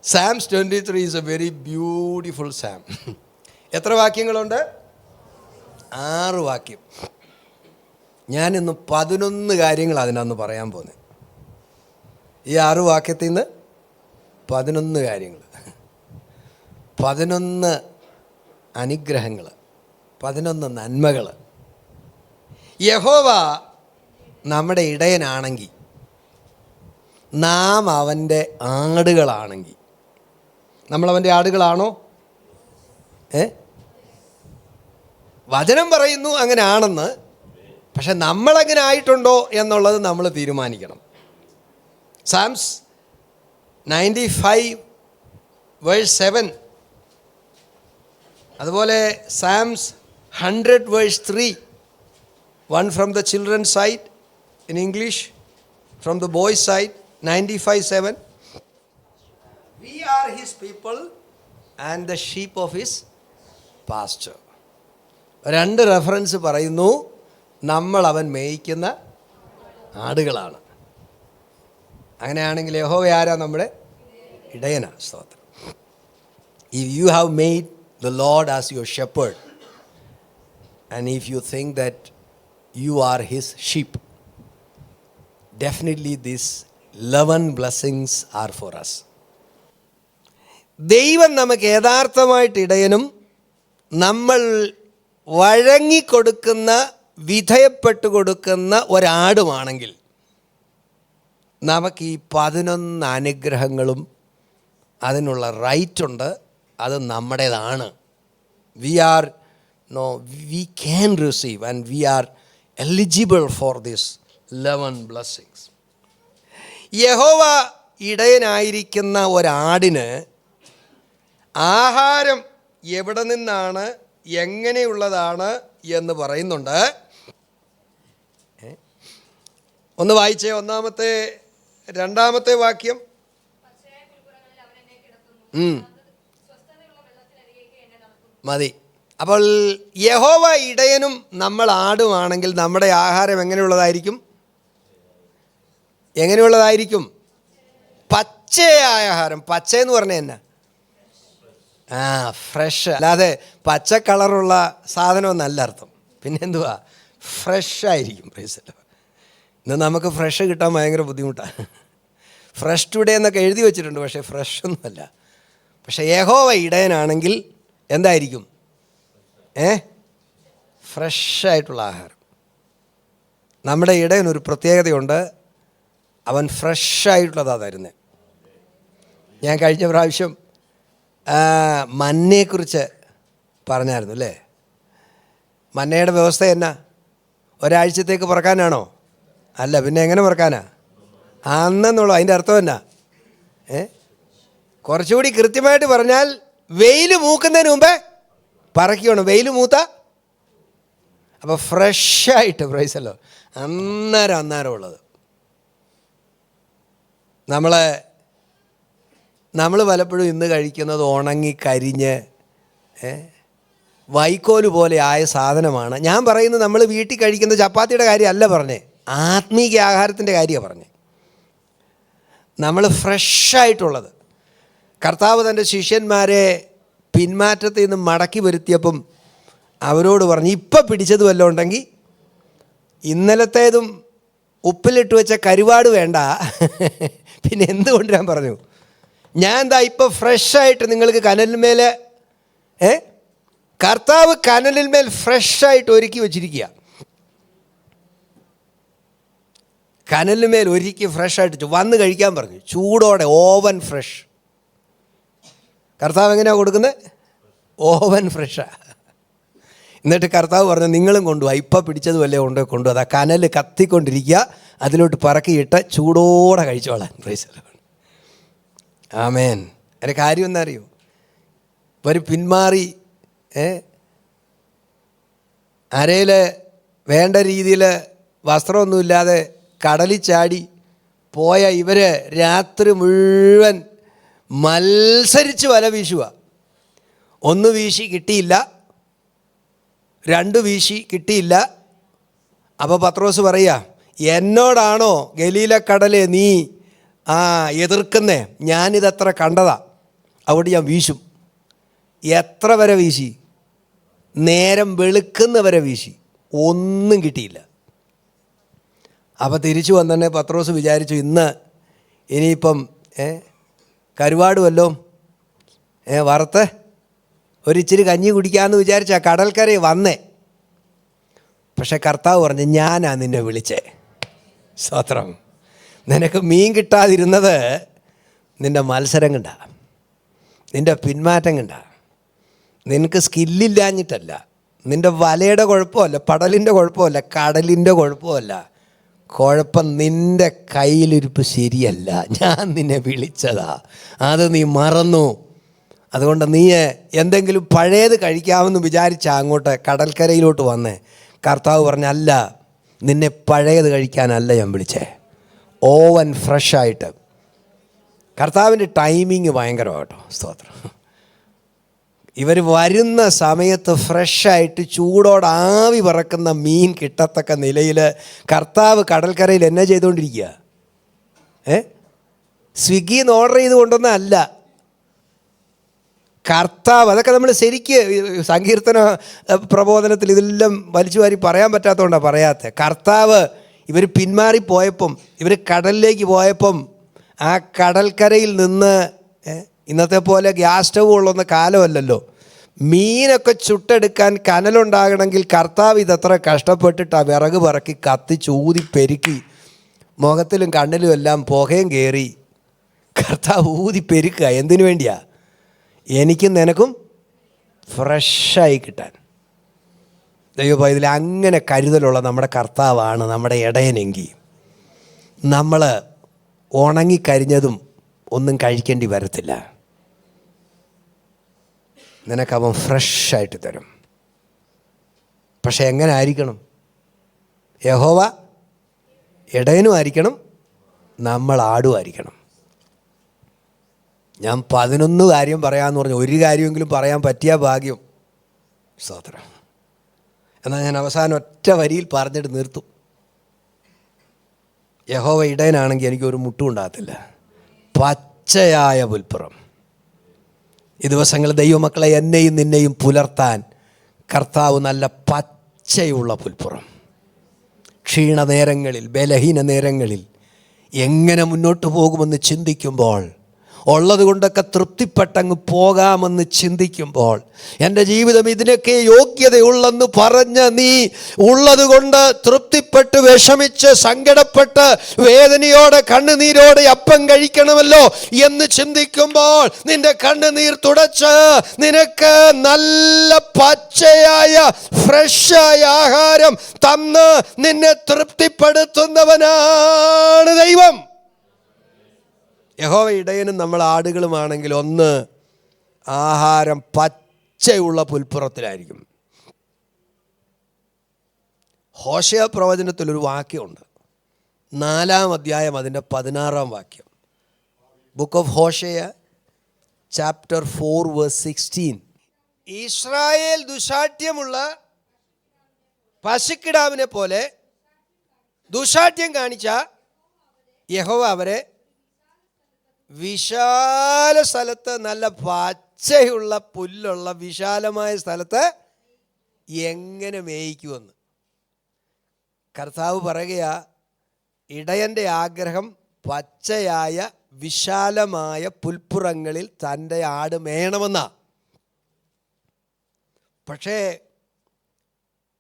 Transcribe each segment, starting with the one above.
Psalms 23 is a very beautiful psalm. എത്ര വാക്യങ്ങളുണ്ട്? 6 വാക്യം. ഞാനിന്ന് 11 കാര്യങ്ങൾ അതിനകത്ത് പറയാൻ പോകുന്നത്. ഈ 6 വാക്യത്തിൽ നിന്ന് 11 കാര്യങ്ങൾ, 11 അനുഗ്രഹങ്ങൾ, 11 നന്മകൾ. യഹോവ നമ്മുടെ ഇടയനാണെങ്കിൽ, നാം അവൻ്റെ ആടുകളാണെങ്കിൽ, നമ്മളവൻ്റെ ആടുകളാണോ? വചനം പറയുന്നു അങ്ങനെ ആണെന്ന്. പക്ഷെ നമ്മളങ്ങനെ ആയിട്ടുണ്ടോ എന്നുള്ളത് നമ്മൾ തീരുമാനിക്കണം. Psalms 95 verse 7, അതുപോലെ Psalms 100 verse 3, one from the children's side in English, from the boys' side 95:7. We are his people and the sheep of his pasture. 2 reference പറയുന്നു, നമ്മൾ അവൻ മേയ്ക്കുന്ന ആടുകളാണ്. അങ്ങനെയാണെങ്കിൽ യഹോവ ആരാ? നമ്മുടെ ഇടയനാ. സ്തോത്രം. If you have made the Lord as your shepherd, and if you think that you are his sheep, definitely these 11 blessings are for us. ദൈവം നമുക്ക് യഥാർത്ഥമായിട്ട് ഇടയനും നമ്മൾ വഴങ്ങിക്കൊടുക്കുന്ന, വിധേയപ്പെട്ടു കൊടുക്കുന്ന ഒരാടുമാണെങ്കിൽ നമുക്ക് ഈ 11 അനുഗ്രഹങ്ങളും അതിനുള്ള റൈറ്റുണ്ട്. അത് നമ്മുടേതാണ്. we can receive and we are eligible for this 11 blessings. യഹോവ ഇടയനായിരിക്കുന്ന ഒരാടിന് ആഹാരം എവിടെ നിന്നാണ്, എങ്ങനെയുള്ളതാണ് എന്ന് പറയുന്നുണ്ട്. ഒന്ന് വായിച്ചേ, 2 വാക്യം. മതി. അപ്പോൾ യഹോവ ഇടയനും നമ്മൾ ആടുമാണെങ്കിൽ നമ്മുടെ ആഹാരം എങ്ങനെയുള്ളതായിരിക്കും? പച്ചയായ ആഹാരം. പച്ചയെന്ന് പറഞ്ഞാൽ എന്നാ? ഫ്രഷ്. അല്ലാതെ പച്ച കളറുള്ള സാധനമൊന്നല്ല അർത്ഥം. പിന്നെ എന്തുവാ? ഫ്രഷായിരിക്കും. ഇന്ന് നമുക്ക് ഫ്രഷ് കിട്ടാൻ ഭയങ്കര ബുദ്ധിമുട്ടാണ്. ഫ്രഷ് ടുഡേ എന്നൊക്കെ എഴുതി വെച്ചിട്ടുണ്ട്, പക്ഷേ ഫ്രഷ് ഒന്നുമല്ല. പക്ഷേ യഹോവ ഇടയനാണെങ്കിൽ എന്തായിരിക്കും? ഫ്രഷായിട്ടുള്ള ആഹാരം. നമ്മുടെ ഇടയനൊരു പ്രത്യേകതയുണ്ട്, അവൻ ഫ്രഷായിട്ടുള്ളതാണ് തരുന്നത്. ഞാൻ കഴിഞ്ഞ പ്രാവശ്യം മന്നയെക്കുറിച്ച് പറഞ്ഞായിരുന്നു അല്ലേ? മന്നയുടെ വ്യവസ്ഥ എന്നാ? ഒരാഴ്ചത്തേക്ക് പറക്കാനാണോ? അല്ല, പിന്നെ എങ്ങനെ പറക്കാനാ? അന്നെന്നുള്ളൂ. അതിൻ്റെ അർത്ഥം എന്നാ? കുറച്ചുകൂടി കൃത്യമായിട്ട് പറഞ്ഞാൽ, വെയിൽ മൂക്കുന്നതിന് മുമ്പേ പറക്കണം. വെയിൽ മൂത്ത അപ്പോൾ ഫ്രഷായിട്ട്, പ്രൈസല്ലോ, അന്നേരം ഉള്ളത്. നമ്മൾ പലപ്പോഴും ഇന്ന് കഴിക്കുന്നത് ഉണങ്ങി കരിഞ്ഞ് വൈക്കോല് പോലെ ആയ സാധനമാണ്. ഞാൻ പറയുന്നത് നമ്മൾ വീട്ടിൽ കഴിക്കുന്ന ചപ്പാത്തിയുടെ കാര്യമല്ല പറഞ്ഞേ, ആത്മീക ആഹാരത്തിൻ്റെ കാര്യമാണ് പറഞ്ഞേ. നമ്മൾ ഫ്രഷായിട്ടുള്ളത്. കർത്താവ് തൻ്റെ ശിഷ്യന്മാരെ പിന്മാറ്റത്തിൽ നിന്ന് മടക്കി വരുത്തിയപ്പം അവരോട് പറഞ്ഞു, ഇപ്പം പിടിച്ചത് വല്ലതും ഉണ്ടെങ്കിൽ ഇന്നലത്തേതും ഉപ്പിലിട്ട് വെച്ച കരുവാട് വേണ്ട, പിന്നെ എന്തുകൊണ്ട് ഞാൻ പറഞ്ഞു, ഞാൻ എന്താ ഇപ്പം ഫ്രഷായിട്ട് നിങ്ങൾക്ക് കനലിന്മേൽ, കർത്താവ് കനലിന്മേൽ ഫ്രഷായിട്ട് ഒരുക്കി വച്ചിരിക്കുക. കനലിന്മേൽ ഒരുക്കി ഫ്രഷായിട്ട് വന്ന് കഴിക്കാൻ പറഞ്ഞു, ചൂടോടെ, ഓവൻ ഫ്രഷ്. കർത്താവ് എങ്ങനെയാണ് കൊടുക്കുന്നത്? ഓവൻ ഫ്രഷാണ്. എന്നിട്ട് കർത്താവ് പറഞ്ഞു, നിങ്ങളും കൊണ്ടുപോവാ, ഇപ്പം പിടിച്ചത് വല്ലേ കൊണ്ടുപോകാം. അതാ കനൽ കത്തിക്കൊണ്ടിരിക്കുക, അതിലോട്ട് പറക്കിയിട്ട് ചൂടോടെ കഴിച്ചോളാൻ. Praise the lord. ആമേൻ. അതിൻ്റെ കാര്യം എന്താ അറിയോ? ഒരു പിന്മാറി അരയിൽ വേണ്ട രീതിയിൽ വസ്ത്രമൊന്നുമില്ലാതെ കടലിൽ ചാടി പോയ ഇവർ രാത്രി മുഴുവൻ മത്സരിച്ച് വല വീശുക. 1 വീശി കിട്ടിയില്ല, 2 വീശി കിട്ടിയില്ല. അപ്പോൾ പത്രോസ് പറയുക, എന്നോടാണോ ഗലീലക്കടലെ നീ എതിർക്കുന്നേ? ഞാനിതത്ര കണ്ടതാ. അവിടെ ഞാൻ വീശും. എത്ര വരെ വീശി? നേരം വെളുക്കുന്നവരെ വീശി, ഒന്നും കിട്ടിയില്ല. അപ്പോൾ തിരിച്ചു വന്നെ പത്രോസ് വിചാരിച്ചു, ഇനിയിപ്പം കരുവാട് വല്ലതും വറുത്ത് ഒരിച്ചിരി കഞ്ഞി കുടിക്കാമെന്ന് വിചാരിച്ച കടൽക്കരയിൽ വന്നേ. പക്ഷെ കർത്താവ് പറഞ്ഞു, ഞാനാ നിന്നെ വിളിച്ചേ. സ്തോത്രം. നിനക്ക് മീൻ കിട്ടാതിരുന്നത് നിൻ്റെ മത്സരം കണ്ട, നിൻ്റെ പിന്മാറ്റം കണ്ട. നിനക്ക് സ്കില്ലില്ലാഞ്ഞിട്ടല്ല, നിൻ്റെ വലയുടെ കുഴപ്പമല്ല, പടലിൻ്റെ കുഴപ്പമല്ല, കടലിൻ്റെ കുഴപ്പമല്ല. കുഴപ്പം നിൻ്റെ കയ്യിലിരിപ്പ് ശരിയല്ല. ഞാൻ നിന്നെ വിളിച്ചതാ, അത് നീ മറന്നു. അതുകൊണ്ട് നീ എന്തെങ്കിലും പഴയത് കഴിക്കാമെന്ന് വിചാരിച്ചാൽ അങ്ങോട്ട് കടൽക്കരയിലോട്ട് വന്നേ. കർത്താവ് പറഞ്ഞല്ല, നിന്നെ പഴയത് കഴിക്കാനല്ല ഞാൻ വിളിച്ചേ, ഓവൻ ഫ്രഷായിട്ട്. കർത്താവിൻ്റെ ടൈമിങ് ഭയങ്കരമാണ് കേട്ടോ. സ്തോത്രം. ഇവർ വരുന്ന സമയത്ത് ഫ്രഷായിട്ട് ചൂടോടെ ആവി പറക്കുന്ന മീൻ കിട്ടത്തക്ക നിലയിൽ കർത്താവ് കടൽക്കരയിൽ എന്നാ ചെയ്തുകൊണ്ടിരിക്കുക? സ്വിഗ്ഗിന്ന് ഓർഡർ ചെയ്ത് കൊണ്ടൊന്നല്ല. കർത്താവ്, അതൊക്കെ നമ്മൾ ശരിക്ക് സങ്കീർത്തന പ്രബോധനത്തിൽ ഇതെല്ലാം വലിച്ചു വാരി പറയാൻ പറ്റാത്തതുകൊണ്ടാണ് പറയാത്തത്. കർത്താവ് ഇവർ പിന്മാറിപ്പോയപ്പം, ഇവർ കടലിലേക്ക് പോയപ്പം ആ കടൽക്കരയിൽ നിന്ന്, ഇന്നത്തെ പോലെ ഗ്യാസ് സ്റ്റവ് ഉള്ളൊന്ന കാലമല്ലല്ലോ, മീനൊക്കെ ചുട്ടെടുക്കാൻ കനലുണ്ടാകണമെങ്കിൽ കർത്താവ് ഇതത്ര കഷ്ടപ്പെട്ടിട്ടാണ് വിറക് പറക്കി കത്തിച്ച് ഊതി പെരുക്കി മുഖത്തിലും കണ്ണിലും എല്ലാം പുകയും കയറി കർത്താവ് ഊതി പെരുക്കുക. എന്തിനു വേണ്ടിയാ? എനിക്കും നിനക്കും ഫ്രഷായി കിട്ടാൻ. ദൈവഭയത്തിൽ അങ്ങനെ കരുതലുള്ള നമ്മുടെ കർത്താവാണ് നമ്മുടെ ഇടയനെങ്കിൽ നമ്മൾ ഉണങ്ങിക്കരിഞ്ഞതും ഒന്നും കഴിക്കേണ്ടി വരത്തില്ല. നിനക്കവൻ ഫ്രഷായിട്ട് തരും. പക്ഷെ എങ്ങനെ ആയിരിക്കണം? യഹോവ ഇടയനും ആയിരിക്കണം, നമ്മൾ ആടുമായിരിക്കണം. ഞാൻ 11 കാര്യം പറയാമെന്ന് പറഞ്ഞു, ഒരു കാര്യമെങ്കിലും പറയാൻ പറ്റിയ ഭാഗ്യം. സ്തോത്രം. എന്നാൽ ഞാൻ അവസാനം ഒറ്റ വരിയിൽ പറഞ്ഞിട്ട് നിർത്തും. യഹോവ ഇടയനാണെങ്കിൽ എനിക്കൊരു മുട്ടും ഉണ്ടാകത്തില്ല. പച്ചയായ പുൽപ്പുറം. ഈ ദിവസങ്ങൾ ദൈവമക്കളെ എന്നെയും നിന്നെയും പുലർത്താൻ കർത്താവ് നല്ല പച്ചയുള്ള പുൽപ്പുറം. ക്ഷീണ നേരങ്ങളിൽ, ബലഹീന നേരങ്ങളിൽ എങ്ങനെ മുന്നോട്ട് പോകുമെന്ന് ചിന്തിക്കുമ്പോൾ, ഉള്ളത് കൊണ്ടൊക്കെ തൃപ്തിപ്പെട്ടങ്ങ് പോകാമെന്ന് ചിന്തിക്കുമ്പോൾ, എൻ്റെ ജീവിതം ഇതിനൊക്കെ യോഗ്യതയുള്ളെന്ന് പറഞ്ഞ് നീ ഉള്ളത് കൊണ്ട് തൃപ്തിപ്പെട്ട് വിഷമിച്ച് സങ്കടപ്പെട്ട് വേദനയോടെ കണ്ണുനീരോടെ അപ്പം കഴിക്കണമല്ലോ എന്ന് ചിന്തിക്കുമ്പോൾ, നിന്റെ കണ്ണുനീർ തുടച്ച് നിനക്ക് നല്ല പച്ചയായ ഫ്രഷായ ആഹാരം തന്ന് നിന്നെ തൃപ്തിപ്പെടുത്തുന്നവനാണ് ദൈവം. യഹോവ ഇടയനും നമ്മൾ ആടുകളുമാണെങ്കിൽ ഒന്ന്, ആഹാരം പച്ചയുള്ള പുൽപ്പുറത്തിലായിരിക്കും. ഹോശേയ പ്രവചനത്തിലൊരു വാക്യമുണ്ട്, 4-ാം അധ്യായം അതിൻ്റെ 16-ാം വാക്യം. Book of Hosea chapter 4:16. Israel ദുശാഠ്യമുള്ള പശുക്കിടാവിനെ പോലെ ദുശാഠ്യം കാണിച്ച യഹോവ അവരെ വിശാല സ്ഥലത്ത്, നല്ല പച്ചയുള്ള പുല്ലുള്ള വിശാലമായ സ്ഥലത്ത് എങ്ങനെ മേയിക്കുമെന്ന് കർത്താവ് പറയുകയാ. ഇടയൻ്റെ ആഗ്രഹം പച്ചയായ വിശാലമായ പുൽപ്പുറങ്ങളിൽ തൻ്റെ ആട് മേയണമെന്നാ. പക്ഷേ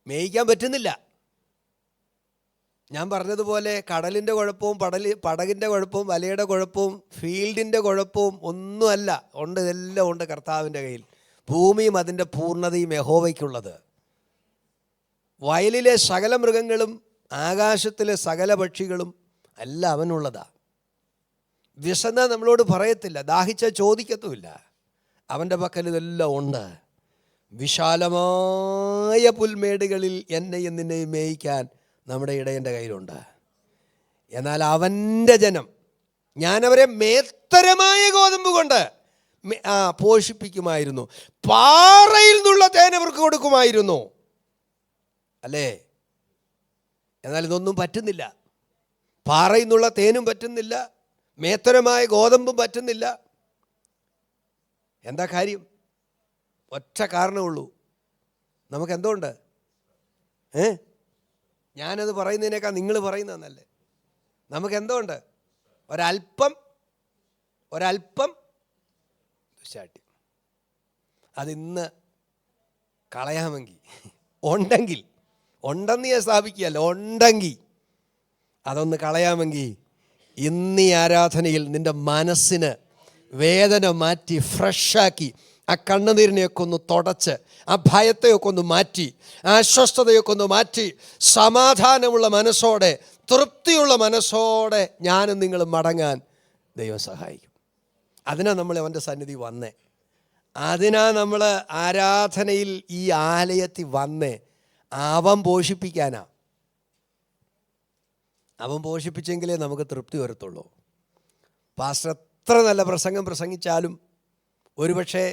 മേയിക്കാൻ പറ്റുന്നില്ല. ഞാൻ പറഞ്ഞതുപോലെ കടലിൻ്റെ കുഴപ്പവും പടകിൻ്റെ കുഴപ്പവും വലയുടെ കുഴപ്പവും ഫീൽഡിൻ്റെ കുഴപ്പവും ഒന്നുമല്ല. ഉണ്ട്, ഇതെല്ലാം ഉണ്ട് കർത്താവിൻ്റെ കയ്യിൽ. ഭൂമിയും അതിൻ്റെ പൂർണ്ണതയും യഹോവയ്ക്കുള്ളത്. വയലിലെ സകല മൃഗങ്ങളും ആകാശത്തിലെ സകല പക്ഷികളും എല്ലാം അവനുള്ളതാ. വിശന്ന നമ്മളോട് പറയത്തില്ല, ദാഹിച്ച ചോദിക്കത്തുമില്ല. അവൻ്റെ പക്കൽ ഇതെല്ലാം ഉണ്ട്. വിശാലമായ പുൽമേടുകളിൽ എന്നെയും നിന്നെയും മേയിക്കാൻ നമ്മുടെ ഇടയൻ്റെ കയ്യിലുണ്ട്. എന്നാൽ അവൻ്റെ ജനം, ഞാനവരെ മേത്തരമായ ഗോതമ്പ് കൊണ്ട് പോഷിപ്പിക്കുമായിരുന്നു, പാറയിൽ നിന്നുള്ള തേൻ അവർക്ക് കൊടുക്കുമായിരുന്നു. അല്ലേ? എന്നാൽ ഇതൊന്നും പറ്റുന്നില്ല. പാറയിൽ നിന്നുള്ള തേനും പറ്റുന്നില്ല, മേത്തരമായ ഗോതമ്പും പറ്റുന്നില്ല. എന്താ കാര്യം? ഒറ്റ കാരണമുള്ളൂ. നമുക്കെന്തുകൊണ്ട്? ഞാനത് പറയുന്നതിനേക്കാൾ നിങ്ങൾ പറയുന്നതെന്നല്ലേ. നമുക്കെന്തുകൊണ്ട്? ഒരല്പം ദുശ്ശാഠ്യം. അതിന്ന് കളയാമെങ്കിൽ, ഉണ്ടെന്ന് ഞാൻ സ്ഥാപിക്കുകയല്ല, ഉണ്ടെങ്കിൽ അതൊന്ന് കളയാമെങ്കിൽ ഇന്ന് ഈ ആരാധനയിൽ നിൻ്റെ മനസ്സിന് വേദന മാറ്റി ഫ്രഷാക്കി, ആ കണ്ണുനീരിനെയൊക്കെ ഒന്ന് തുടച്ച്, ആ ഭയത്തെയൊക്കെ ഒന്ന് മാറ്റി, ആ അസ്വസ്ഥതയൊക്കെ ഒന്ന് മാറ്റി, സമാധാനമുള്ള മനസ്സോടെ, തൃപ്തിയുള്ള മനസ്സോടെ ഞാനും നിങ്ങൾ മടങ്ങാൻ ദൈവം സഹായിക്കും. അതിനാ നമ്മൾ അവൻ്റെ സന്നിധി വന്നേ. അതിനാ നമ്മൾ ആരാധനയിൽ ഈ ആലയത്തിൽ വന്നേ. അവൻ പോഷിപ്പിക്കാനാ. അവൻ പോഷിപ്പിച്ചെങ്കിലേ നമുക്ക് തൃപ്തി വരത്തുള്ളൂ. പാസ്റ്റർ എത്ര നല്ല പ്രസംഗം പ്രസംഗിച്ചാലും ഒരുപക്ഷെ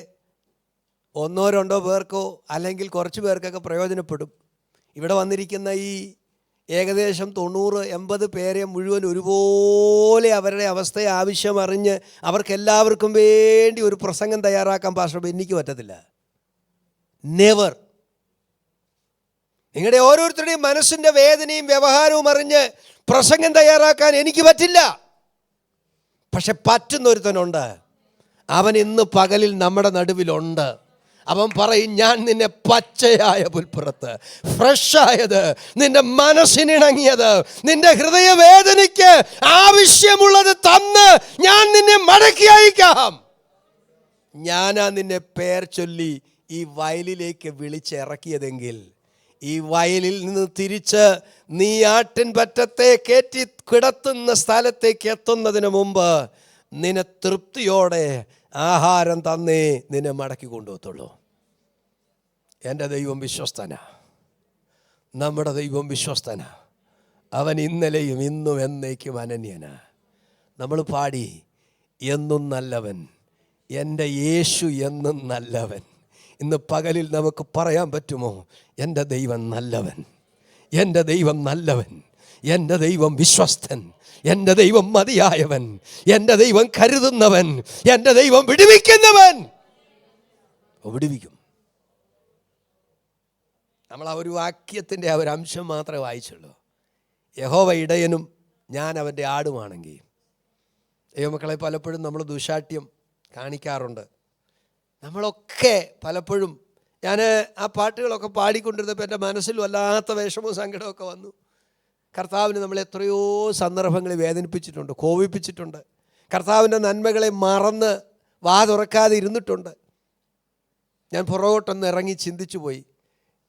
1-2 പേർക്കോ അല്ലെങ്കിൽ കുറച്ച് പേർക്കൊക്കെ പ്രയോജനപ്പെടും. ഇവിടെ വന്നിരിക്കുന്ന ഈ ഏകദേശം 90-80 പേരെ മുഴുവൻ ഒരുപോലെ അവരുടെ അവസ്ഥയെ ആവശ്യമറിഞ്ഞ് അവർക്കെല്ലാവർക്കും വേണ്ടി ഒരു പ്രസംഗം തയ്യാറാക്കാൻ പാസ്റ്റർ എനിക്ക് പറ്റത്തില്ല. നെവർ. നിങ്ങളുടെ ഓരോരുത്തരുടെയും മനസ്സിൻ്റെ വേദനയും വ്യവഹാരവും അറിഞ്ഞ് പ്രസംഗം തയ്യാറാക്കാൻ എനിക്ക് പറ്റില്ല. പക്ഷെ പറ്റുന്നൊരുത്തനുണ്ട്. അവൻ ഇന്ന് പകലിൽ നമ്മുടെ നടുവിലുണ്ട്. അവൻ പറയും, ഞാൻ നിന്നെ പച്ചയായ പുൽപ്പുറത്ത്, ഫ്രഷായത്, നിന്റെ മനസ്സിനിണങ്ങിയത്, നിന്റെ ഹൃദയവേദനയ്ക്ക് ആവശ്യമുള്ളത് തന്ന് ഞാൻ നിന്നെ മടക്കി അയക്കാം. ഞാനാ നിന്നെ പേർ ചൊല്ലി ഈ വയലിലേക്ക് വിളിച്ചിറക്കിയതെങ്കിൽ ഈ വയലിൽ നിന്ന് തിരിച്ച് നീ ആട്ടിൻപറ്റത്തെ കയറ്റി കിടത്തുന്ന സ്ഥലത്തേക്ക് എത്തുന്നതിന് മുമ്പ് നിന്നെ തൃപ്തിയോടെ ആഹാരം തന്നേ നിന്നെ മടക്കി കൊണ്ടുപോകത്തുള്ളൂ. എൻ്റെ ദൈവം വിശ്വസ്തനാ. നമ്മുടെ ദൈവം വിശ്വസ്തനാ. അവൻ ഇന്നലെയും ഇന്നും എന്നേക്കും അനന്യനാ. നമ്മൾ പാടി, എന്നും നല്ലവൻ, എൻ്റെ യേശു എന്നും നല്ലവൻ. ഇന്ന് പകലിൽ നമുക്ക് പറയാൻ പറ്റുമോ? എൻ്റെ ദൈവം നല്ലവൻ, എൻ്റെ ദൈവം നല്ലവൻ, എൻ്റെ ദൈവം വിശ്വസ്തൻ, എൻ്റെ ദൈവം മതിയായവൻ, എൻ്റെ ദൈവം കരുതുന്നവൻ, എൻ്റെ ദൈവം വിടുവിക്കുന്നവൻ. വിടുവിക്കും. നമ്മൾ ആ ഒരു വാക്യത്തിൻ്റെ ആ ഒരു അംശം മാത്രമേ വായിച്ചുള്ളൂ. യഹോവ ഇടയനും ഞാൻ അവൻ്റെ ആടുമാണെങ്കിൽ. ദൈവമക്കളെ, പലപ്പോഴും നമ്മൾ ദുശാഠ്യം കാണിക്കാറുണ്ട്. നമ്മളൊക്കെ പലപ്പോഴും, ഞാൻ ആ പാട്ടുകളൊക്കെ പാടിക്കൊണ്ടിരുന്നപ്പോൾ എൻ്റെ മനസ്സിൽ വല്ലാത്ത വിഷമവും സങ്കടമൊക്കെ വന്നു. കർത്താവിന് നമ്മൾ എത്രയോ സന്ദർഭങ്ങളിൽ വേദനിപ്പിച്ചിട്ടുണ്ട്, കോപിപ്പിച്ചിട്ടുണ്ട്. കർത്താവിൻ്റെ നന്മകളെ മറന്ന് വാ തുറക്കാതെ ഇരുന്നിട്ടുണ്ട്. ഞാൻ പുറകോട്ടൊന്ന് ഇറങ്ങി ചിന്തിച്ചു പോയി.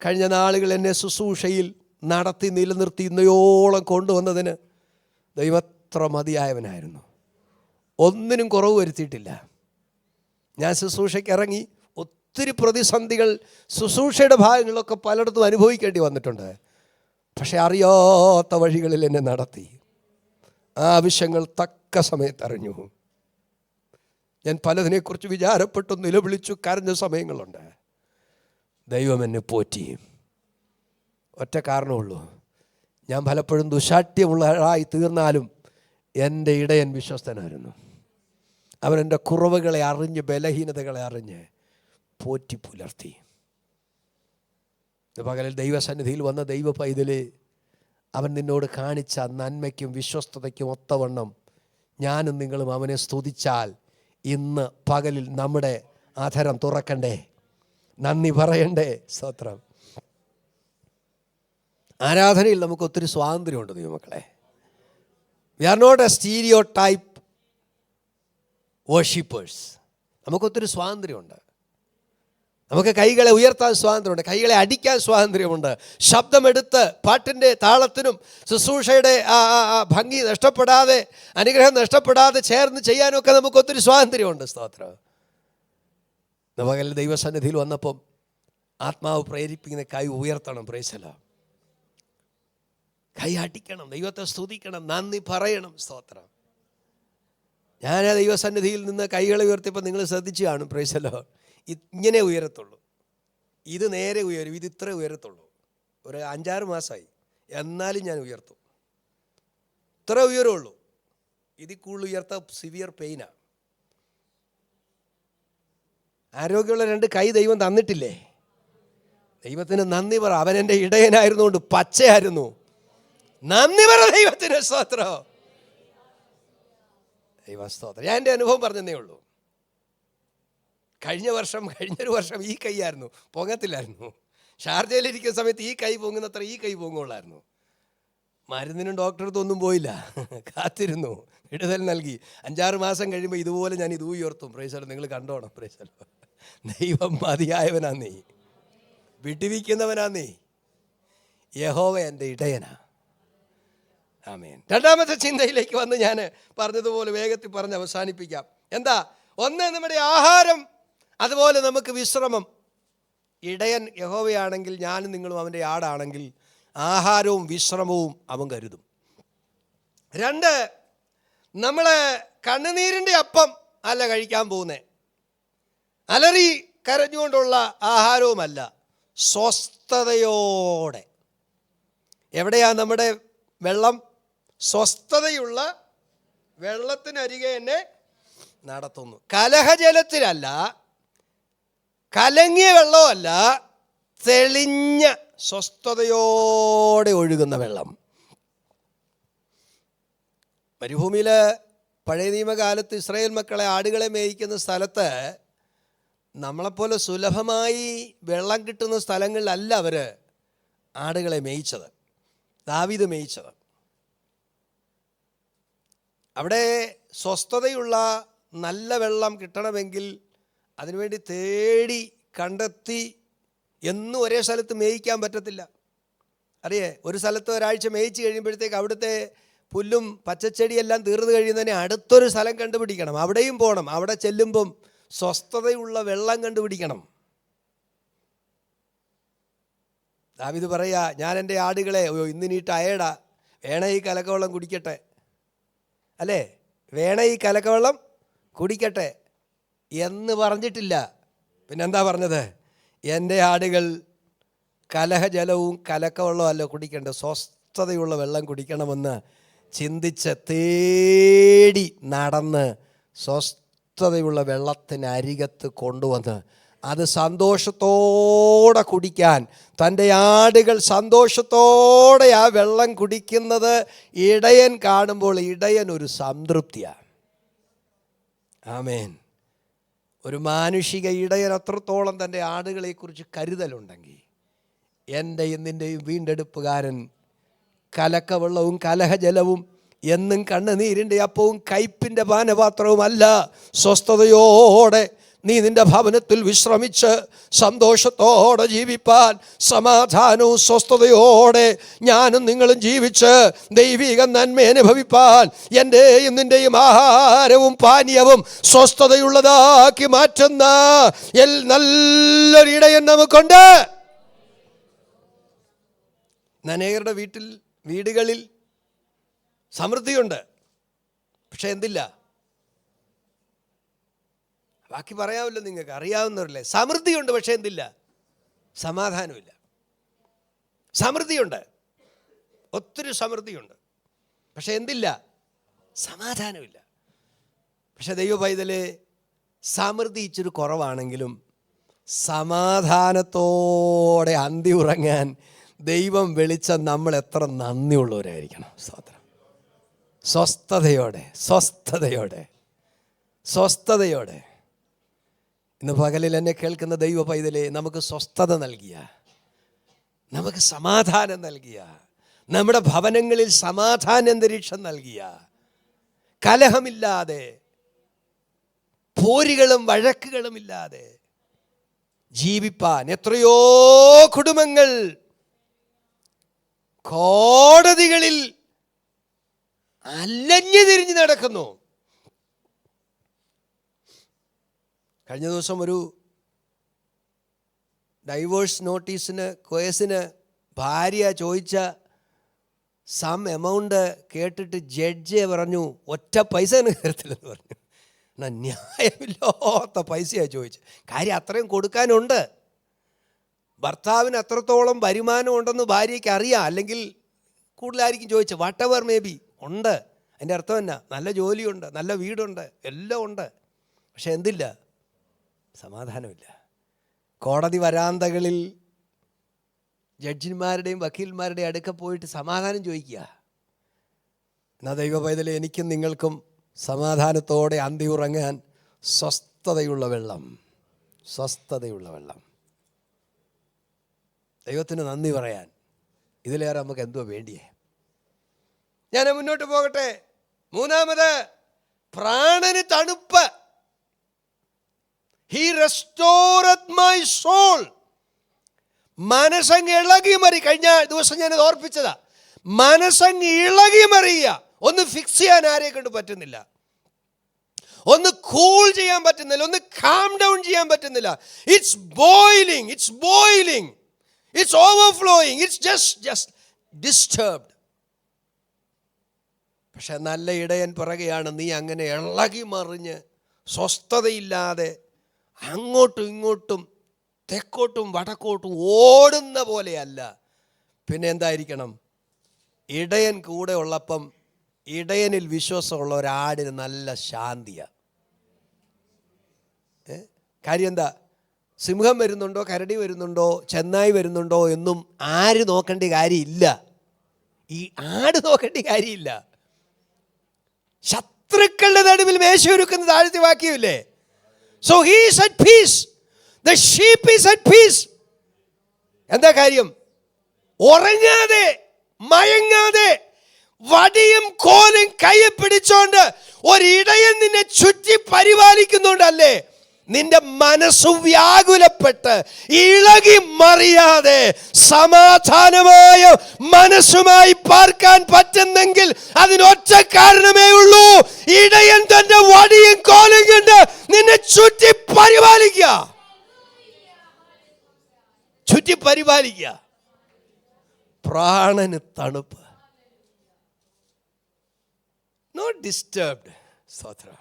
കഴിഞ്ഞ നാളുകൾ എന്നെ ശുശ്രൂഷയിൽ നടത്തി നിലനിർത്തി ഇന്നയോളം കൊണ്ടുവന്നതിന് ദൈവം എത്ര മതിയായവനായിരുന്നു. ഒന്നിനും കുറവ് വരുത്തിയിട്ടില്ല. ഞാൻ ശുശ്രൂഷയ്ക്ക് ഇറങ്ങി ഒത്തിരി പ്രതിസന്ധികൾ ശുശ്രൂഷയുടെ ഭാഗങ്ങളിലൊക്കെ പലയിടത്തും അനുഭവിക്കേണ്ടി വന്നിട്ടുണ്ട്. പക്ഷെ അറിയാത്ത വഴികളിൽ എന്നെ നടത്തി. ആവശ്യങ്ങൾ തക്ക സമയത്ത് അറിഞ്ഞു. ഞാൻ പലതിനെക്കുറിച്ച് വിചാരപ്പെട്ടു, നിലവിളിച്ചു, കരഞ്ഞ സമയങ്ങളുണ്ട്. ദൈവം എന്നെ പോറ്റി. ഒറ്റ കാരണമുള്ളൂ, ഞാൻ പലപ്പോഴും ദുശാഠ്യമുള്ളതായി തീർന്നാലും എൻ്റെ ഇടയൻ വിശ്വസ്തനായിരുന്നു. അവൻ എൻ്റെ കുറവുകളെ അറിഞ്ഞ്, ബലഹീനതകളെ അറിഞ്ഞ് പോറ്റി പുലർത്തി. പകലിൽ ദൈവസന്നിധിയിൽ വന്ന ദൈവ പൈതലേ, അവൻ നിന്നോട് കാണിച്ച നന്മയ്ക്കും വിശ്വസ്തതയ്ക്കും ഒത്തവണ്ണം ഞാനും നിങ്ങളും അവനെ സ്തുതിച്ചാൽ ഇന്ന് പകലിൽ നമ്മുടെ അധരം തുറക്കണ്ടേ, നന്ദി പറയണ്ടേ. സ്തോത്രം. ആരാധനയിൽ നമുക്ക് ഒത്തിരി സ്വാതന്ത്ര്യമുണ്ട് ദൈവമക്കളെ. We are not a stereotype worshippers. നമുക്കൊത്തിരി സ്വാതന്ത്ര്യമുണ്ട്. നമുക്ക് കൈകളെ ഉയർത്താൻ സ്വാതന്ത്ര്യമുണ്ട്, കൈകളെ അടിക്കാൻ സ്വാതന്ത്ര്യമുണ്ട്. ശബ്ദമെടുത്ത് പാട്ടിൻ്റെ താളത്തിനും ശുശ്രൂഷയുടെ ഭംഗി നഷ്ടപ്പെടാതെ, അനുഗ്രഹം നഷ്ടപ്പെടാതെ ചേർന്ന് ചെയ്യാനൊക്കെ നമുക്ക് ഒത്തിരി സ്വാതന്ത്ര്യമുണ്ട്. സ്തോത്രം. പകൽ ദൈവസന്നിധിയിൽ വന്നപ്പം ആത്മാവ് പ്രേരിപ്പിക്കുന്ന കൈ ഉയർത്തണം. Price the Lord. കൈ അടിക്കണം, ദൈവത്തെ സ്തുതിക്കണം, നന്ദി പറയണം. സ്തോത്രം. ഞാൻ ദൈവസന്നിധിയിൽ നിന്ന് കൈകളെ ഉയർത്തിയപ്പോൾ നിങ്ങൾ ശ്രദ്ധിച്ചു കാണും. Price the Lord. ഇങ്ങനെ ഉയരത്തുള്ളൂ, ഇത് നേരെ ഉയരും, ഇത് ഇത്ര ഉയരത്തുള്ളൂ. ഒരു 5-6 മാസമായി, എന്നാലും ഞാൻ ഉയർത്തും. ഇത്ര ഉയരമുള്ളൂ. ഇതിൽ കൂടുതൽ ഉയർത്താൻ സിവിയർ പെയിനാണ്. ആരോഗ്യമുള്ള 2 കൈ ദൈവം തന്നിട്ടില്ലേ? ദൈവത്തിന് നന്ദി പറ. അവൻ എൻ്റെ ഇടയനായിരുന്നുകൊണ്ട് പച്ചയായിരുന്നു. നന്ദി പറ ദൈവത്തിന്. സ്തോത്രം, ദൈവ സ്തോത്രം. ഞാൻ എൻ്റെ അനുഭവം പറഞ്ഞതേ ഉള്ളൂ. കഴിഞ്ഞൊരു വർഷം ഈ കൈയായിരുന്നു, പൊങ്ങത്തില്ലായിരുന്നു. ഷാർജയിലിരിക്കുന്ന സമയത്ത് ഈ കൈ പൊങ്ങുന്നത്ര ഈ കൈ പൊങ്ങുള്ളായിരുന്നു. മരുന്നിനും ഡോക്ടറടുത്ത് ഒന്നും പോയില്ല, കാത്തിരുന്നു, വിടുതൽ നൽകി. 5-6 മാസം കഴിയുമ്പോൾ ഇതുപോലെ ഞാൻ ഇത് ഉയർത്തും. പ്രൈസല്ലോ, നിങ്ങൾ കണ്ടോണം. പ്രൈസല്ലോ, ദൈവം മതിയായവനാന്നേ, വിട്ടുവീക്കുന്നവനാന്നേ. യഹോവ എൻ്റെ ഇടയനാ. ആമേൻ. രണ്ടാമത്തെ ചിന്തയിലേക്ക് വന്ന് ഞാൻ പറഞ്ഞതുപോലെ വേഗത്തിൽ പറഞ്ഞ് അവസാനിപ്പിക്കാം. എന്താ? ഒന്ന്, നമ്മുടെ ആഹാരം, അതുപോലെ നമുക്ക് വിശ്രമം. ഇടയൻ യഹോവയാണെങ്കിൽ ഞാനും നിങ്ങളും അവൻ്റെ ആടാണെങ്കിൽ ആഹാരവും വിശ്രമവും അവൻ കരുതും. 2, നമ്മൾ കണ്ണുനീരിൻ്റെ അപ്പം അല്ല കഴിക്കാൻ പോകുന്നത്, അലറി കരഞ്ഞുകൊണ്ടുള്ള ആഹാരവുമല്ല, സ്വസ്ഥതയോടെ. എവിടെയാ നമ്മുടെ വെള്ളം? സ്വസ്ഥതയുള്ള വെള്ളത്തിനരികെ എന്നെ നടത്തുന്നു. കലഹജലത്തിലല്ല, കലങ്ങിയ വെള്ളമല്ല, തെളിഞ്ഞ സ്വസ്ഥതയോടെ ഒഴുകുന്ന വെള്ളം. മരുഭൂമിയിൽ പഴയ നിയമകാലത്ത് ഇസ്രായേൽ മക്കളെ, ആടുകളെ മേയിക്കുന്ന സ്ഥലത്ത് നമ്മളെപ്പോലെ സുലഭമായി വെള്ളം കിട്ടുന്ന സ്ഥലങ്ങളിലല്ല അവർ ആടുകളെ മേയിച്ചത്, ദാവീദ് മേയിച്ചത്. അവിടെ സ്വസ്ഥതയുള്ള നല്ല വെള്ളം കിട്ടണമെങ്കിൽ അതിനുവേണ്ടി തേടി കണ്ടെത്തി എന്നും ഒരേ സ്ഥലത്ത് മേയിക്കാൻ പറ്റത്തില്ല. അറിയേ, ഒരു സ്ഥലത്ത് ഒരാഴ്ച മേയിച്ച് കഴിയുമ്പോഴത്തേക്ക് അവിടുത്തെ പുല്ലും പച്ചച്ചെടിയെല്ലാം തീർന്നു കഴിയുന്നതിനെ അടുത്തൊരു സ്ഥലം കണ്ടുപിടിക്കണം, അവിടെയും പോകണം. അവിടെ ചെല്ലുമ്പം സ്വസ്ഥതയുള്ള വെള്ളം കണ്ടുപിടിക്കണം. ദാവീദ് പറയാ, ഞാൻ എൻ്റെ ആടുകളെ ഇന്ന് നീ ടയേർഡാ, വേണ ഈ കലക്കവെള്ളം കുടിക്കട്ടെ, അല്ലേ, വേണ ഈ കലക്കവെള്ളം കുടിക്കട്ടെ എന്ന് പറഞ്ഞിട്ടില്ല. പിന്നെന്താ പറഞ്ഞത്? എൻ്റെ ആടുകൾ കലഹജലവും കലക്കവെള്ളവും അല്ല കുടിക്കേണ്ടത്, സ്വസ്ഥതയുള്ള വെള്ളം കുടിക്കണമെന്ന് ചിന്തിച്ച് തേടി നടന്ന് സ്വസ്ഥതയുള്ള വെള്ളത്തിനരികത്ത് കൊണ്ടുവന്ന് അത് സന്തോഷത്തോടെ കുടിക്കാൻ, തൻ്റെ ആടുകൾ സന്തോഷത്തോടെ ആ വെള്ളം കുടിക്കുന്നത് ഇടയൻ കാണുമ്പോൾ ഇടയൻ ഒരു സംതൃപ്തിയാണ്. ആമേൻ. ഒരു മാനുഷിക ഇടയൻ അത്രത്തോളം തൻ്റെ ആടുകളെക്കുറിച്ച് കരുതലുണ്ടെങ്കിൽ, എൻ്റെയും നിൻ്റെയും വീണ്ടെടുപ്പുകാരൻ കലക്കവെള്ളവും കലഹജലവും എന്നും കണ്ണുനീരിൻ്റെ അപ്പവും കയ്പിൻ്റെ പാനപാത്രവും അല്ല, സ്വസ്ഥതയോടെ നീ നിൻ്റെ ഭവനത്തിൽ വിശ്രമിച്ച് സന്തോഷത്തോടെ ജീവിപ്പാൻ, സമാധാനവും സ്വസ്ഥതയോടെ ഞാനും നിങ്ങളും ജീവിച്ച് ദൈവിക നന്മ അനുഭവിപ്പാൻ, എൻ്റെയും നിൻ്റെയും ആഹാരവും പാനീയവും സ്വസ്ഥതയുള്ളതാക്കി മാറ്റുന്ന നല്ലൊരു ഇടയൻ നമുക്കുണ്ട്. അനേകരുടെ വീടുകളിൽ സമൃദ്ധിയുണ്ട്, പക്ഷെ എന്തില്ല? ബാക്കി പറയാമല്ലോ, നിങ്ങൾക്ക് അറിയാവുന്നവരല്ലേ. സമൃദ്ധിയുണ്ട്, പക്ഷെ എന്തില്ല? സമാധാനമില്ല. സമൃദ്ധിയുണ്ട്, ഒത്തിരി സമൃദ്ധിയുണ്ട്, പക്ഷെ എന്തില്ല? സമാധാനമില്ല. പക്ഷെ ദൈവ പൈതലേ, സമൃദ്ധി ഇച്ചിരി കുറവാണെങ്കിലും സമാധാനത്തോടെ അന്തി ഉറങ്ങാൻ ദൈവം വിളിച്ച നമ്മൾ എത്ര നന്ദിയുള്ളവരായിരിക്കണം. സ്തോത്രം. സ്വസ്ഥതയോടെ സ്വസ്ഥതയോടെ സ്വസ്ഥതയോടെ. ഇന്ന് പകലിൽ എന്നെ കേൾക്കുന്ന ദൈവ പൈതലേ, നമുക്ക് സ്വസ്ഥത നൽകിയ, നമുക്ക് സമാധാനം നൽകിയ, നമ്മുടെ ഭവനങ്ങളിൽ സമാധാനാന്തരീക്ഷം നൽകിയ, കലഹമില്ലാതെ, പോരുകളും വഴക്കുകളും ഇല്ലാതെ ജീവിപ്പാൻ എത്രയോ കുടുംബങ്ങൾ കോടതികളിൽ അലഞ്ഞു തിരിഞ്ഞ് നടക്കുന്നു. കഴിഞ്ഞ ദിവസം ഒരു ഡൈവോഴ്സ് കേസിന് ഭാര്യ ചോദിച്ച എമൗണ്ട് കേട്ടിട്ട് ജഡ്ജ് പറഞ്ഞു, ഒറ്റ പൈസ കയറത്തില്ലെന്ന് പറഞ്ഞു. എന്നാൽ ന്യായമില്ലാത്ത പൈസയാണ് ചോദിച്ചത്. കാര്യം അത്രയും കൊടുക്കാനുണ്ട്. ഭർത്താവിന് അത്രത്തോളം വരുമാനം ഉണ്ടെന്ന് ഭാര്യയ്ക്ക് അറിയാം, അല്ലെങ്കിൽ കൂടുതലായിരിക്കും ചോദിച്ചത്. വാട്ട് എവർ മേ ബി ഉണ്ട്. അതിൻ്റെ അർത്ഥം എന്നാ? നല്ല ജോലിയുണ്ട്, നല്ല വീടുണ്ട്, എല്ലാം ഉണ്ട്, പക്ഷെ എന്തില്ല? സമാധാനമില്ല. കോടതി വരാന്തകളിൽ ജഡ്ജിമാരുടെയും വക്കീൽമാരുടെയും അടുക്ക പോയിട്ട് സമാധാനം ചോദിക്കുക. എന്നാൽ ദൈവ പൈതലെ, എനിക്കും നിങ്ങൾക്കും സമാധാനത്തോടെ അന്തി ഉറങ്ങാൻ സ്വസ്ഥതയുള്ള വെള്ളം, സ്വസ്ഥതയുള്ള വെള്ളം, ദൈവത്തിന് നന്ദി പറയാൻ ഇതിലേറെ നമുക്ക് എന്തോ വേണ്ടിയേ. ഞാൻ മുന്നോട്ട് പോകട്ടെ. മൂന്നാമത്, പ്രാണന് തണുപ്പ്. He restoreth my soul. മനസ്സങ്ങ് ഇളകി മറി. കഴിഞ്ഞ ദിവസം ഞാൻ ഓർപ്പിച്ചതാ, മനസ്സങ്ങ് ഇളകി മറിയുക. ഒന്ന് ഫിക്സ് ചെയ്യാൻ ആരെയെ കൊണ്ട് പറ്റുന്നില്ല, ഒന്ന് കൂൾ ചെയ്യാൻ പറ്റുന്നില്ല, ഒന്ന് കാം ഡൗൺ ചെയ്യാൻ പറ്റുന്നില്ല. It's boiling, it's boiling, it's overflowing, it's just disturbed. പക്ഷെ നല്ല ഇടയൻ പറയുകയാണ്, നീ അങ്ങനെ ഇളകി മറിഞ്ഞ് സ്വസ്ഥതയില്ലാതെ അങ്ങോട്ടും ഇങ്ങോട്ടും തെക്കോട്ടും വടക്കോട്ടും ഓടുന്ന പോലെയല്ല. പിന്നെ എന്തായിരിക്കണം? ഇടയൻ കൂടെ ഉള്ളപ്പം ഇടയനിൽ വിശ്വാസമുള്ള ഒരാടിന് നല്ല ശാന്തിയാണ്. കാര്യം എന്താ? സിംഹം വരുന്നുണ്ടോ, കരടി വരുന്നുണ്ടോ, ചെന്നായി വരുന്നുണ്ടോ എന്നും ആര് നോക്കേണ്ട കാര്യമില്ല. ഈ ആട് നോക്കേണ്ട കാര്യമില്ല. ശത്രുക്കളുടെ നടുവിൽ മേശയൊരുക്കുന്ന താഴ്ത്തി വാക്യമില്ലേ? So he is at peace, the sheep is at peace. എന്താ കാര്യം? ഉറങ്ങാതെ മയങ്ങാതെ വടിയും കോലും കയ്യിൽ പിടിച്ചോണ്ട് ഒരിടയൻ നിന്നെ ചുറ്റി പരിപാലിക്കുന്നുണ്ടല്ലേ, നിന്റെ മനസ്സു വ്യാകുലപ്പെട്ട് ഇളകി മറിയാതെ സമാധാനമായ മനസ്സുമായി പാർക്കാൻ പറ്റുന്നെങ്കിൽ അതിനൊറ്റ കാരണമേ ഉള്ളൂ, ഇടയൻ തന്റെ വടിയും കോലും കൊണ്ട് നിന്നെ ചുറ്റി പരിപാലിക്കുക, ചുറ്റി പരിപാലിക്കുക. പ്രാണന് തണുപ്പ്, നോട്ട് ഡിസ്റ്റർബ്ഡ്. സ്തോത്രം.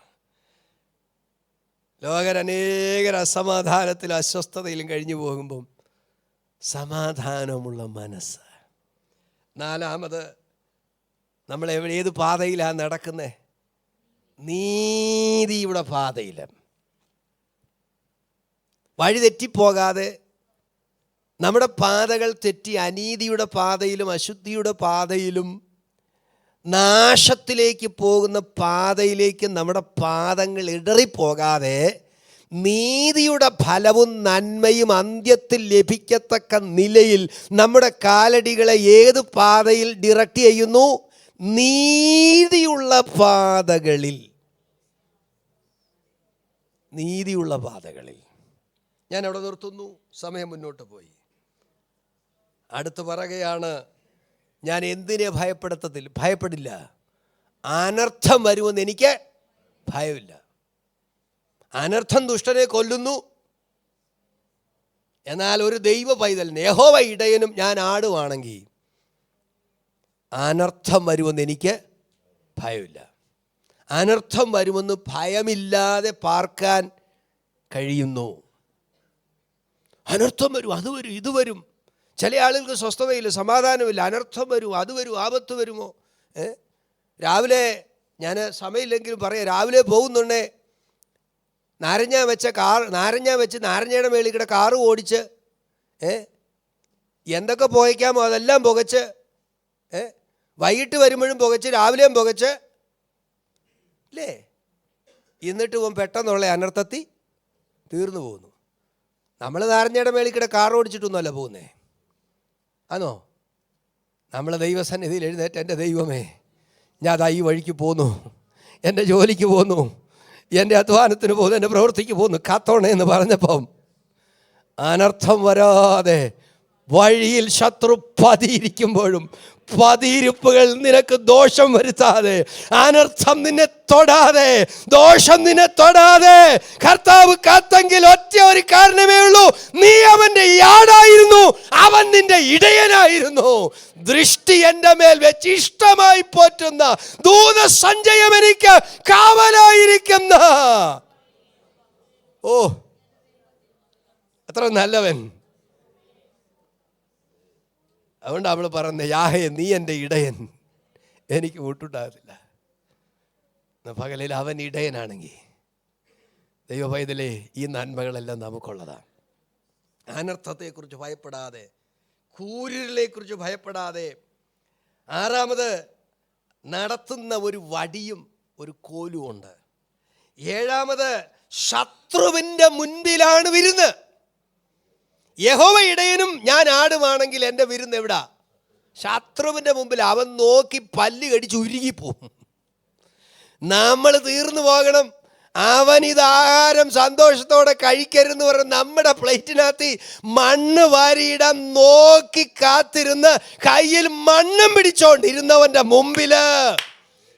ലോകരനേകർ അസമാധാനത്തിലും അസ്വസ്ഥതയിലും കഴിഞ്ഞു പോകുമ്പം സമാധാനമുള്ള മനസ്സ്. നാലാമത്, നമ്മൾ ഏത് പാതയിലാണ് നടക്കുന്നത്? നീതിയുടെ പാതയിൽ. വഴി തെറ്റിപ്പോകാതെ നമ്മുടെ പാതകൾ തെറ്റി അനീതിയുടെ പാതയിലും അശുദ്ധിയുടെ പാതയിലും നാശത്തിലേക്ക് പോകുന്ന പാതയിലേക്ക് നമ്മുടെ പാദങ്ങൾ ഇടറിപ്പോകാതെ നീതിയുടെ ഫലവും നന്മയും അന്ത്യത്തിൽ ലഭിക്കത്തക്ക നിലയിൽ നമ്മുടെ കാലടികളെ ഏത് പാതയിൽ ഡിറക്റ്റ് ചെയ്യുന്നു? നീതിയുള്ള പാതകളിൽ. നീതിയുള്ള പാതകളിൽ. ഞാൻ അവിടെ നിർത്തുന്നു, സമയം മുന്നോട്ട് പോയി. അടുത്ത് പറയുകയാണ്, ഞാൻ എന്തിനെ ഭയപ്പെടില്ല, അനർത്ഥം വരുമെന്ന് എനിക്ക് ഭയമില്ല. അനർത്ഥം ദുഷ്ടനെ കൊല്ലുന്നു, എന്നാൽ ഒരു ദൈവ പൈതലിന്, യഹോവ ഇടയനും ഞാൻ ആടുവാണെങ്കിൽ അനർത്ഥം വരുമെന്ന് എനിക്ക് ഭയമില്ല. അനർത്ഥം വരുമെന്ന് ഭയമില്ലാതെ പാർക്കാൻ കഴിയുന്നു. അനർത്ഥം വരും, അത് വരും, ഇത് വരും. ചില ആളുകൾക്ക് സ്വസ്ഥതയില്ല, സമാധാനമില്ല. അനർത്ഥം വരും, അത് വരും, ആപത്ത് വരുമോ? രാവിലെ ഞാൻ സമയമില്ലെങ്കിലും പറയാം, രാവിലെ പോകുന്നുണ്ടേ നാരങ്ങ വെച്ച് നാരങ്ങയുടെ മേളിൽ കൂടെ കാറ് ഓടിച്ച് എന്തൊക്കെ പുകയ്ക്കാമോ അതെല്ലാം പുകച്ച്, വൈകിട്ട് വരുമ്പോഴും പുകച്ച്, രാവിലെയും പുകച്ച് അല്ലേ, എന്നിട്ട് പെട്ടെന്നുള്ള അനർത്ഥത്തിൽ തീർന്നു പോകുന്നു. നമ്മൾ നാരങ്ങയുടെ മേളിൽ കൂടെ കാർ ഓടിച്ചിട്ടൊന്നുമല്ല പോകുന്നേ. ആണോ? നമ്മൾ ദൈവസന്നിധിയിൽ എഴുന്നേറ്റ്, എൻ്റെ ദൈവമേ, ഞാൻ അതാ ഈ വഴിക്ക് പോന്നു, എൻ്റെ ജോലിക്ക് പോന്നു, എൻ്റെ അധ്വാനത്തിന് പോകുന്നു, എൻ്റെ പ്രവൃത്തിക്ക് പോകുന്നു, കാത്തോണേ എന്ന് പറഞ്ഞപ്പം അനർത്ഥം വരാതെ വഴിയിൽ ശത്രു പതിയിരിക്കുമ്പോഴും പതിയിരിപ്പുകൾ നിനക്ക് ദോഷം വരുത്താതെ, അനർത്ഥം നിന്നെ തൊടാതെ, ദോഷം നിന്നെ തൊടാതെ കർത്താവ് കാത്തെങ്കിൽ ഒറ്റ ഒരു കാരണമേ ഉള്ളൂ, നീ അവൻ്റെ യാടായിരുന്നു, അവൻ നിന്റെ ഇടയനായിരുന്നു. ദൃഷ്ടി എൻ്റെ മേൽ വെച്ച് ഇഷ്ടമായി പോറ്റുന്ന ദൂത സഞ്ചയം എനിക്ക് കാവലായിരിക്കുന്ന, ഓ അത്ര നല്ലവൻ. അതുകൊണ്ട് അവൾ പറയുന്നത്, യാഹേ നീ എൻ്റെ ഇടയൻ, എനിക്ക് മുട്ടുണ്ടാകത്തില്ല. പകലിൽ അവൻ ഇടയനാണെങ്കിൽ ദൈവപൈതലേ, ഈ നന്മകളെല്ലാം നമുക്കുള്ളതാണ്. അനർത്ഥത്തെക്കുറിച്ച് ഭയപ്പെടാതെ, കൂരിരുളെക്കുറിച്ച് ഭയപ്പെടാതെ, ആറാമത് നടത്തുന്ന ഒരു വടിയും ഒരു കോലുമുണ്ട്. ഏഴാമത് ശത്രുവിൻ്റെ മുൻപിലാണ് വിരുന്ന്. യഹോവ ഇടയനും ഞാൻ ആടുമാണെങ്കിൽ എൻ്റെ വിരുന്ന് എവിടാ? ശത്രുവിൻ്റെ മുമ്പിൽ. അവൻ നോക്കി പല്ല് കടിച്ച് ഉരുകിപ്പോവും. നമ്മൾ തീർന്നു പോകണം. അവനിത് ആഹാരം സന്തോഷത്തോടെ കഴിക്കരുതെന്ന് പറഞ്ഞ് നമ്മുടെ പ്ലേറ്റിനകത്ത് മണ്ണ് വാരിയിടാൻ നോക്കി കാത്തിരുന്ന് കയ്യിൽ മണ്ണും പിടിച്ചോണ്ടിരുന്നവൻ്റെ മുമ്പില്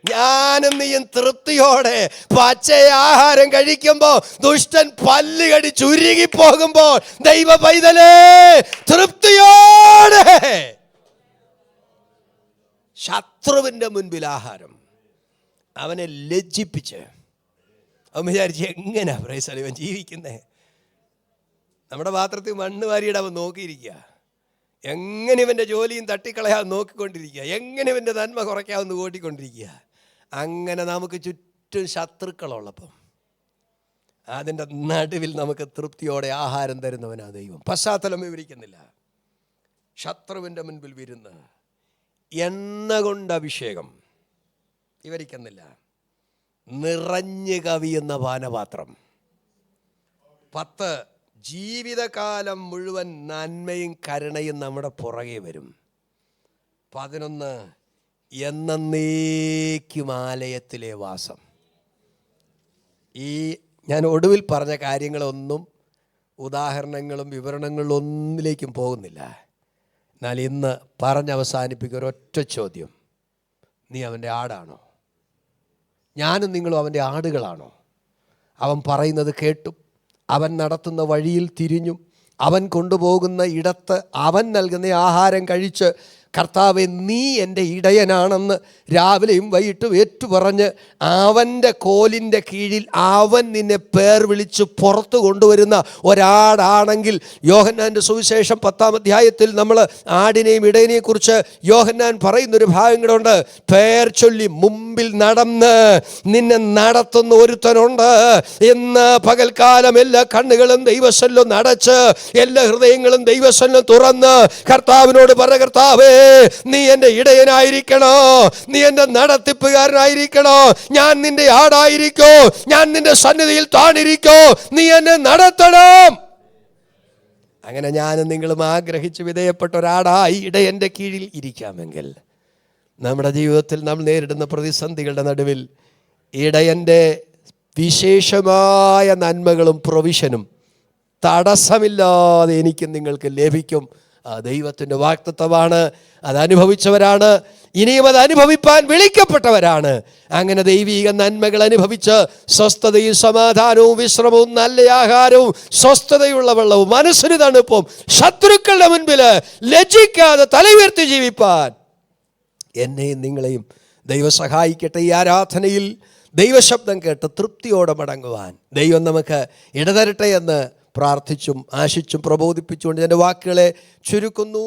ഞാനും നീയും തൃപ്തിയോടെ പച്ചയാഹാരം കഴിക്കുമ്പോൾ ദുഷ്ടൻ പല്ല് കടിച്ചുരുകി പോകുമ്പോൾ ദൈവ പൈതലേ, തൃപ്തിയോടെ ശത്രുവിൻ്റെ മുൻപിൽ ആഹാരം അവനെ ലജ്ജിപ്പിച്ച് അവൻ വിചാരിച്ച് എങ്ങനെയാ പ്രൈസ് ഇവൻ ജീവിക്കുന്നേ. നമ്മുടെ പാത്രത്തിൽ മണ്ണ് വാരിയിടാൻ നോക്കിയിരിക്കുക, എങ്ങനെ ഇവൻ്റെ ജോലിയും തട്ടിക്കളയാൻ നോക്കിക്കൊണ്ടിരിക്കുക, എങ്ങനെ ഇവൻ്റെ നന്മ കുറയ്ക്കാമെന്ന് ഓടിക്കൊണ്ടിരിക്കുക. അങ്ങനെ നമുക്ക് ചുറ്റും ശത്രുക്കളുള്ളപ്പം അതിൻ്റെ നടുവിൽ നമുക്ക് തൃപ്തിയോടെ ആഹാരം തരുന്നവനാ ദൈവം. പശ്ചാത്തലം വിവരിക്കുന്നില്ല. ശത്രുവിൻ്റെ മുൻപിൽ വിരുന്ന്, എണ്ണ കൊണ്ട് അഭിഷേകം വിവരിക്കുന്നില്ല. നിറഞ്ഞു കവിയുന്ന പാനപാത്രം. 10 ജീവിതകാലം മുഴുവൻ നന്മയും കരുണയും നമ്മുടെ പുറകെ വരും. 11 എന്നേക്കും ആലയത്തിലെ വാസം. ഈ ഞാൻ ഒടുവിൽ പറഞ്ഞ കാര്യങ്ങളൊന്നും ഉദാഹരണങ്ങളും വിവരണങ്ങളും ഒന്നിലേക്കും പോകുന്നില്ല. എന്നാൽ ഇന്ന് പറഞ്ഞവസാനിപ്പിക്കുക ഒരൊറ്റ ചോദ്യം: നീ അവൻ്റെ ആടാണോ? ഞാനും നിങ്ങളും അവൻ്റെ ആടുകളാണോ? അവൻ പറയുന്നത് കേട്ടും അവൻ നടത്തുന്ന വഴിയിൽ തിരിഞ്ഞും അവൻ കൊണ്ടുപോകുന്ന ഇടത്ത് അവൻ നൽകുന്ന ആഹാരം കഴിച്ച്, കർത്താവേ നീ എൻ്റെ ഇടയനാണെന്ന് രാവിലെയും വൈകിട്ടും ഏറ്റുപറഞ്ഞ് അവൻ്റെ കോലിൻ്റെ കീഴിൽ അവൻ നിന്നെ പേർ വിളിച്ച് പുറത്തു കൊണ്ടുവരുന്ന ഒരാടാണെങ്കിൽ, യോഹന്നാൻ്റെ സുവിശേഷം 10-ാം അധ്യായത്തിൽ നമ്മൾ ആടിനെയും ഇടയനെയും കുറിച്ച് യോഹന്നാൻ പറയുന്നൊരു ഭാഗം കൂടെ ഉണ്ട്. പേർ ചൊല്ലി മുമ്പിൽ നടന്ന് നിന്നെ നടത്തുന്ന ഒരുത്തനുണ്ട്. ഇന്ന് പകൽക്കാലം എല്ലാ കണ്ണുകളും ദൈവസന്നിധിയിൽ നടച്ച് എല്ലാ ഹൃദയങ്ങളും ദൈവസന്നിധിയിൽ തുറന്ന് കർത്താവിനോട് പറ, കർത്താവേ നീ എൻ്റെ ഇടയനായിരിക്കണോ, നീ എൻ്റെ നടത്തിപ്പുകാരനായിരിക്കണോ, ഞാൻ നിന്റെ ആടായിരിക്കോ, ഞാൻ നിന്റെ സന്നിധിയിൽ താണിരിക്കോ, നീ എന്നെ നടത്തണം. അങ്ങനെ ഞാനും നിങ്ങളും ആഗ്രഹിച്ച് വിധേയപ്പെട്ട ഒരാടായി ഇടയൻ്റെ കീഴിൽ ഇരിക്കാമെങ്കിൽ നമ്മുടെ ജീവിതത്തിൽ നാം നേരിടുന്ന പ്രതിസന്ധികളുടെ നടുവിൽ ഇടയൻ്റെ വിശേഷമായ നന്മകളും പ്രൊവിഷനും തടസ്സമില്ലാതെ എനിക്കും നിങ്ങൾക്ക് ലഭിക്കും. ദൈവത്തിൻ്റെ വാഗ്ദത്തമാണ്. അതനുഭവിച്ചവരാണ്, ഇനിയും അത് അനുഭവിപ്പാൻ വിളിക്കപ്പെട്ടവരാണ്. അങ്ങനെ ദൈവിക നന്മകൾ അനുഭവിച്ച് സ്വസ്ഥതയും സമാധാനവും വിശ്രമവും നല്ല ആഹാരവും സ്വസ്ഥതയുള്ള വെള്ളവും മനസ്സിന് തണുപ്പും ശത്രുക്കളുടെ മുൻപിൽ ലജ്ജിക്കാതെ തലയുയർത്തി ജീവിപ്പാൻ എന്നെയും നിങ്ങളെയും ദൈവം സഹായിക്കട്ടെ. ഈ ആരാധനയിൽ ദൈവശബ്ദം കേട്ട് തൃപ്തിയോടെ മടങ്ങുവാൻ ദൈവം നമുക്ക് ഇടതരട്ടെ എന്ന് പ്രാർത്ഥിച്ചും ആശിച്ചും പ്രബോധിപ്പിച്ചുകൊണ്ട് എൻ്റെ വാക്കുകളെ ചുരുക്കുന്നു.